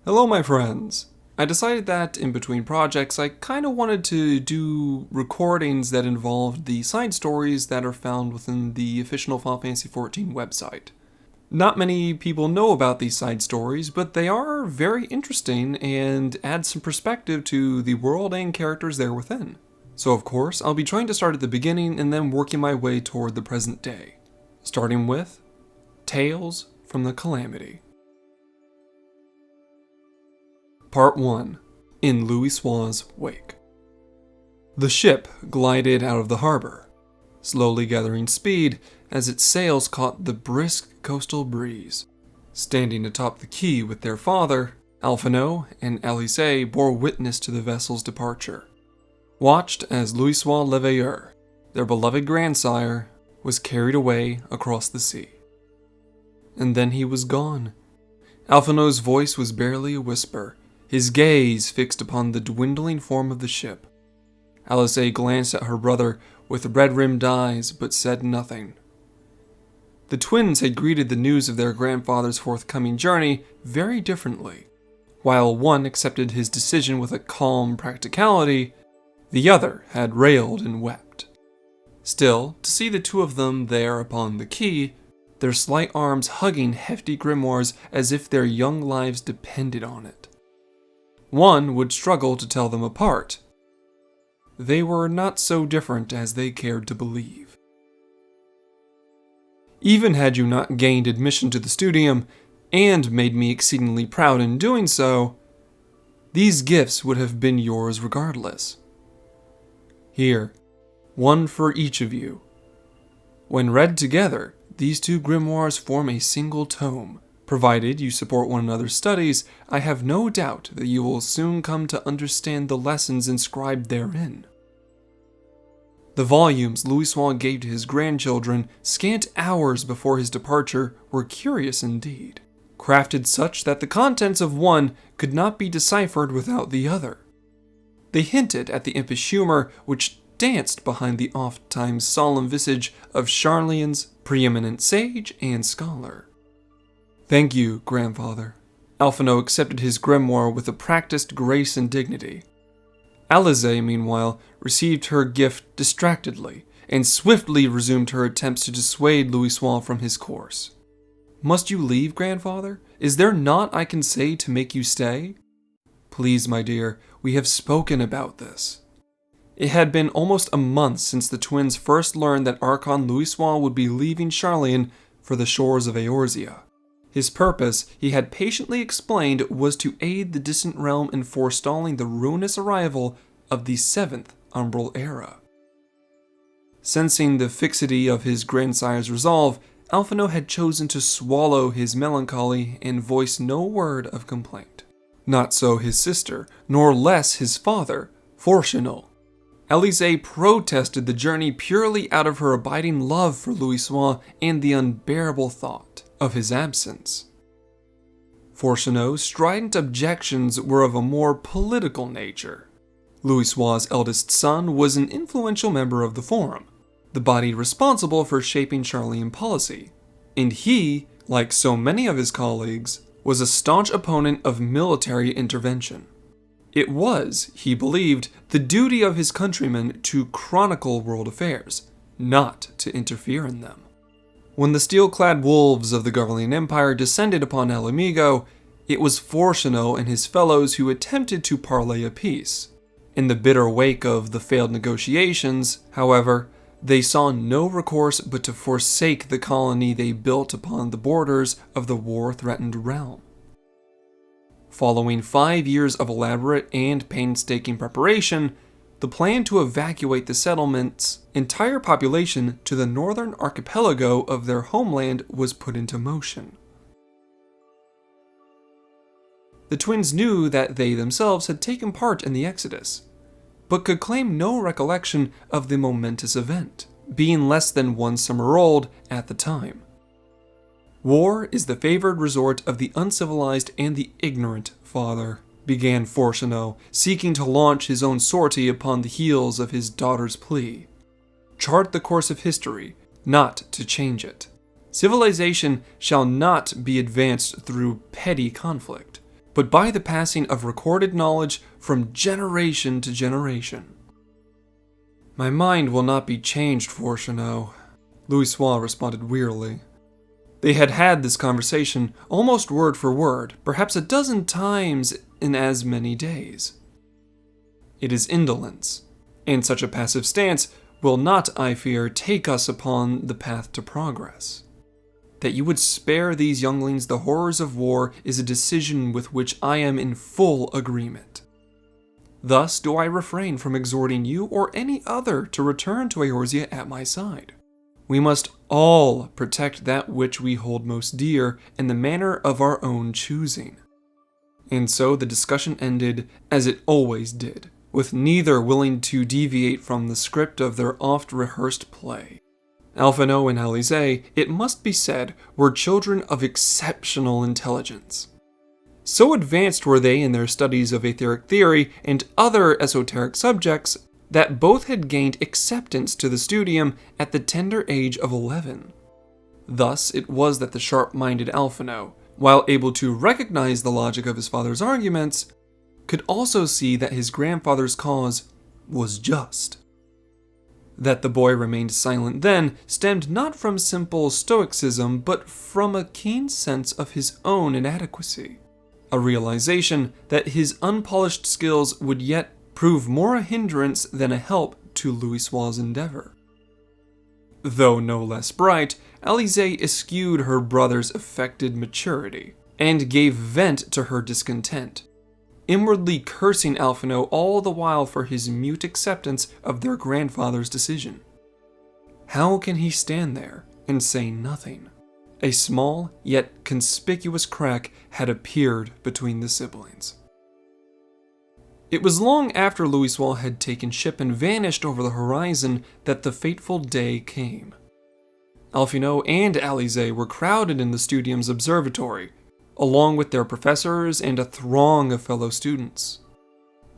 Hello, my friends! I decided that in between projects, I kinda wanted to do recordings that involved the side stories that are found within the official Final Fantasy XIV website. Not many people know about these side stories, but they are very interesting and add some perspective to the world and characters there within. So of course, I'll be trying to start at the beginning and then working my way toward the present day. Starting with Tales from the Calamity. Part 1. In Louisoix's Wake. The ship glided out of the harbor, slowly gathering speed as its sails caught the brisk coastal breeze. Standing atop the quay with their father, Alphino and Louisoix bore witness to the vessel's departure. Watched as Louisoix le Veilleur, their beloved grandsire, was carried away across the sea. And then he was gone. Alphino's voice was barely a whisper, his gaze fixed upon the dwindling form of the ship. Louisoix glanced at her brother with red-rimmed eyes, but said nothing. The twins had greeted the news of their grandfather's forthcoming journey very differently. While one accepted his decision with a calm practicality, the other had railed and wept. Still, to see the two of them there upon the quay, their slight arms hugging hefty grimoires as if their young lives depended on it. One would struggle to tell them apart. They were not so different as they cared to believe. Even had you not gained admission to the studium, and made me exceedingly proud in doing so, these gifts would have been yours regardless. Here, one for each of you. When read together, these two grimoires form a single tome. Provided you support one another's studies, I have no doubt that you will soon come to understand the lessons inscribed therein. The volumes Louisoix gave to his grandchildren, scant hours before his departure, were curious indeed, crafted such that the contents of one could not be deciphered without the other. They hinted at the impish humor which danced behind the oft-times solemn visage of Charlian's preeminent sage and scholar. Thank you, grandfather. Alphino accepted his grimoire with a practiced grace and dignity. Louisoix, meanwhile, received her gift distractedly, and swiftly resumed her attempts to dissuade Louisoix from his course. Must you leave, grandfather? Is there naught I can say to make you stay? Please, my dear, we have spoken about this. It had been almost a month since the twins first learned that Archon Louisoix would be leaving Charlian for the shores of Eorzea. His purpose, he had patiently explained, was to aid the distant realm in forestalling the ruinous arrival of the 7th Umbral Era. Sensing the fixity of his grandsire's resolve, Alphino had chosen to swallow his melancholy and voice no word of complaint. Not so his sister, nor less his father, Fortunal. Louisoix protested the journey purely out of her abiding love for Louisoix and the unbearable thought of his absence. Fortunal's strident objections were of a more political nature. Louisoix's eldest son was an influential member of the Forum, the body responsible for shaping Charlian policy, and he, like so many of his colleagues, was a staunch opponent of military intervention. It was, he believed, the duty of his countrymen to chronicle world affairs, not to interfere in them. When the steel-clad wolves of the governing empire descended upon El Amigo, it was Fortunal and his fellows who attempted to parley a peace. In the bitter wake of the failed negotiations, however, they saw no recourse but to forsake the colony they built upon the borders of the war-threatened realm. Following 5 years of elaborate and painstaking preparation, the plan to evacuate the settlement's entire population to the northern archipelago of their homeland was put into motion. The twins knew that they themselves had taken part in the exodus, but could claim no recollection of the momentous event, being less than 1 summer old at the time. War is the favored resort of the uncivilized and the ignorant, father, began Fortunal, seeking to launch his own sortie upon the heels of his daughter's plea. Chart the course of history, not to change it. Civilization shall not be advanced through petty conflict, but by the passing of recorded knowledge from generation to generation. My mind will not be changed, Fourcheneau, Louisoix responded wearily. They had had this conversation almost word for word, perhaps a dozen times in as many days. It is indolence, and such a passive stance will not, I fear, take us upon the path to progress. That you would spare these younglings the horrors of war is a decision with which I am in full agreement. Thus do I refrain from exhorting you or any other to return to Eorzea at my side. We must all protect that which we hold most dear in the manner of our own choosing. And so the discussion ended as it always did, with neither willing to deviate from the script of their oft-rehearsed play. Alphinaud and Alizé, it must be said, were children of exceptional intelligence. So advanced were they in their studies of etheric theory and other esoteric subjects that both had gained acceptance to the studium at the tender age of 11. Thus it was that the sharp-minded Alphinaud, while able to recognize the logic of his father's arguments, could also see that his grandfather's cause was just. That the boy remained silent then stemmed not from simple stoicism, but from a keen sense of his own inadequacy, a realization that his unpolished skills would yet prove more a hindrance than a help to Louisoix's endeavor. Though no less bright, Alizé eschewed her brother's affected maturity, and gave vent to her discontent, inwardly cursing Alphinaud all the while for his mute acceptance of their grandfather's decision. How can he stand there and say nothing? A small yet conspicuous crack had appeared between the siblings. It was long after Louisoix had taken ship and vanished over the horizon that the fateful day came. Alphinaud and Alizé were crowded in the studium's observatory, along with their professors and a throng of fellow students.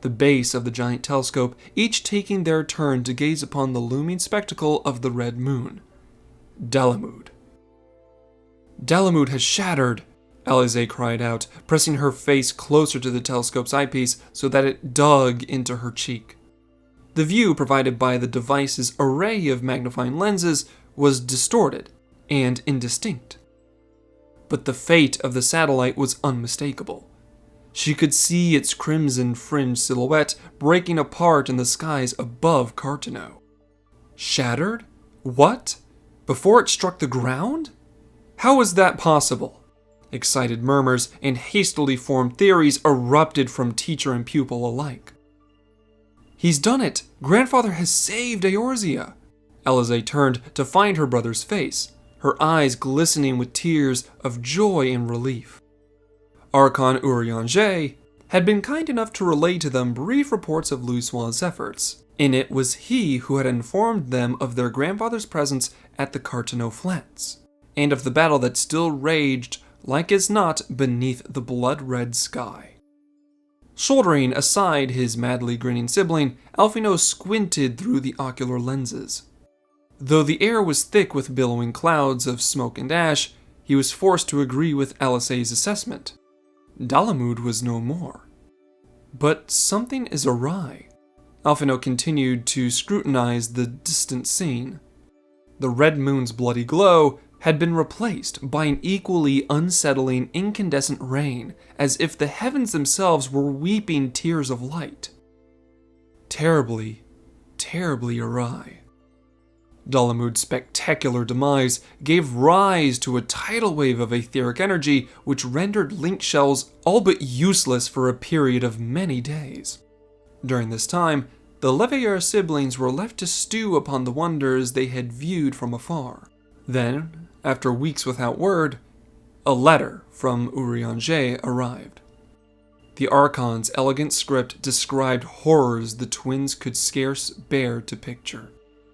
The base of the giant telescope, each taking their turn to gaze upon the looming spectacle of the red moon. Dalamud. Dalamud has shattered, Alizé cried out, pressing her face closer to the telescope's eyepiece so that it dug into her cheek. The view provided by the device's array of magnifying lenses was distorted and indistinct. But the fate of the satellite was unmistakable. She could see its crimson-fringed silhouette breaking apart in the skies above Carteneau. Shattered? What? Before it struck the ground? How was that possible? Excited murmurs and hastily formed theories erupted from teacher and pupil alike. He's done it! Grandfather has saved Eorzea! Alizé turned to find her brother's face, her eyes glistening with tears of joy and relief. Archon Urianger had been kind enough to relay to them brief reports of Louisoix's efforts, and it was he who had informed them of their grandfather's presence at the Carteneau Flats, and of the battle that still raged like as not beneath the blood-red sky. Shouldering aside his madly grinning sibling, Alphinaud squinted through the ocular lenses. Though the air was thick with billowing clouds of smoke and ash, he was forced to agree with Alizé's assessment. Dalamud was no more. But something is awry. Alphinaud continued to scrutinize the distant scene. The red moon's bloody glow had been replaced by an equally unsettling incandescent rain, as if the heavens themselves were weeping tears of light. Terribly, terribly awry. Dalamud's spectacular demise gave rise to a tidal wave of etheric energy which rendered link shells all but useless for a period of many days. During this time, the Leveilleur siblings were left to stew upon the wonders they had viewed from afar. Then, after weeks without word, a letter from Urianger arrived. The Archon's elegant script described horrors the twins could scarce bear to picture.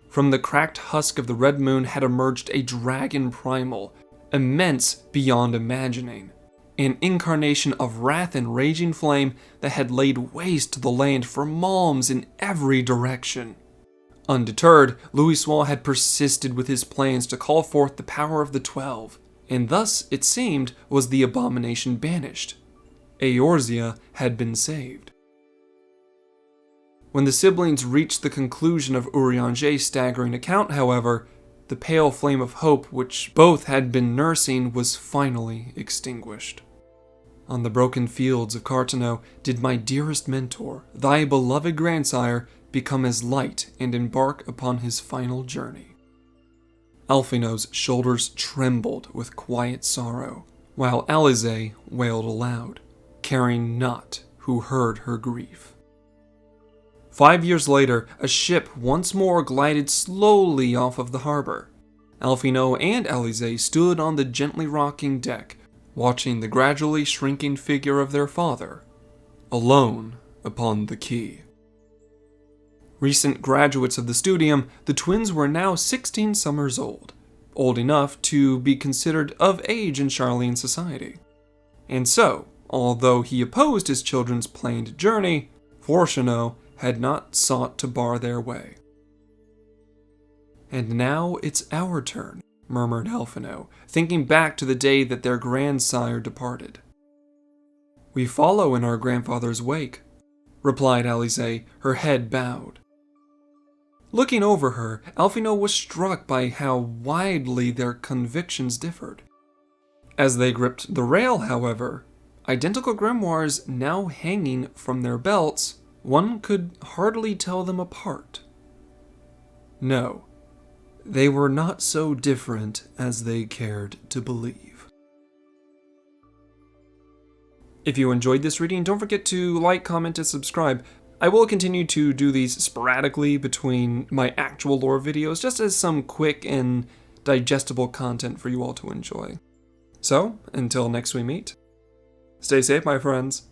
From the cracked husk of the red moon had emerged a dragon primal, immense beyond imagining, an incarnation of wrath and raging flame that had laid waste the land for malms in every direction. Undeterred, Louisoix had persisted with his plans to call forth the power of the 12, and thus, it seemed, was the abomination banished. Eorzea had been saved. When the siblings reached the conclusion of Urianger's staggering account, however, the pale flame of hope which both had been nursing was finally extinguished. On the broken fields of Carteneau did my dearest mentor, thy beloved grandsire, become as light and embark upon his final journey. Alphinaud's shoulders trembled with quiet sorrow, while Alizé wailed aloud, caring not who heard her grief. 5 years later, a ship once more glided slowly off of the harbor. Alphinaud and Alizé stood on the gently rocking deck, watching the gradually shrinking figure of their father, alone upon the quay. Recent graduates of the studium, the twins were now 16 summers old enough to be considered of age in Charlene society. And so, although he opposed his children's planned journey, Fourcheneau had not sought to bar their way. "And now it's our turn," murmured Alphinaud, thinking back to the day that their grandsire departed. "We follow in our grandfather's wake," replied Alizé, her head bowed. Looking over her, Alphinaud was struck by how widely their convictions differed. As they gripped the rail, however, identical grimoires now hanging from their belts, one could hardly tell them apart. No, they were not so different as they cared to believe. If you enjoyed this reading, don't forget to like, comment, and subscribe. I will continue to do these sporadically between my actual lore videos, just as some quick and digestible content for you all to enjoy. So, until next we meet, stay safe, my friends.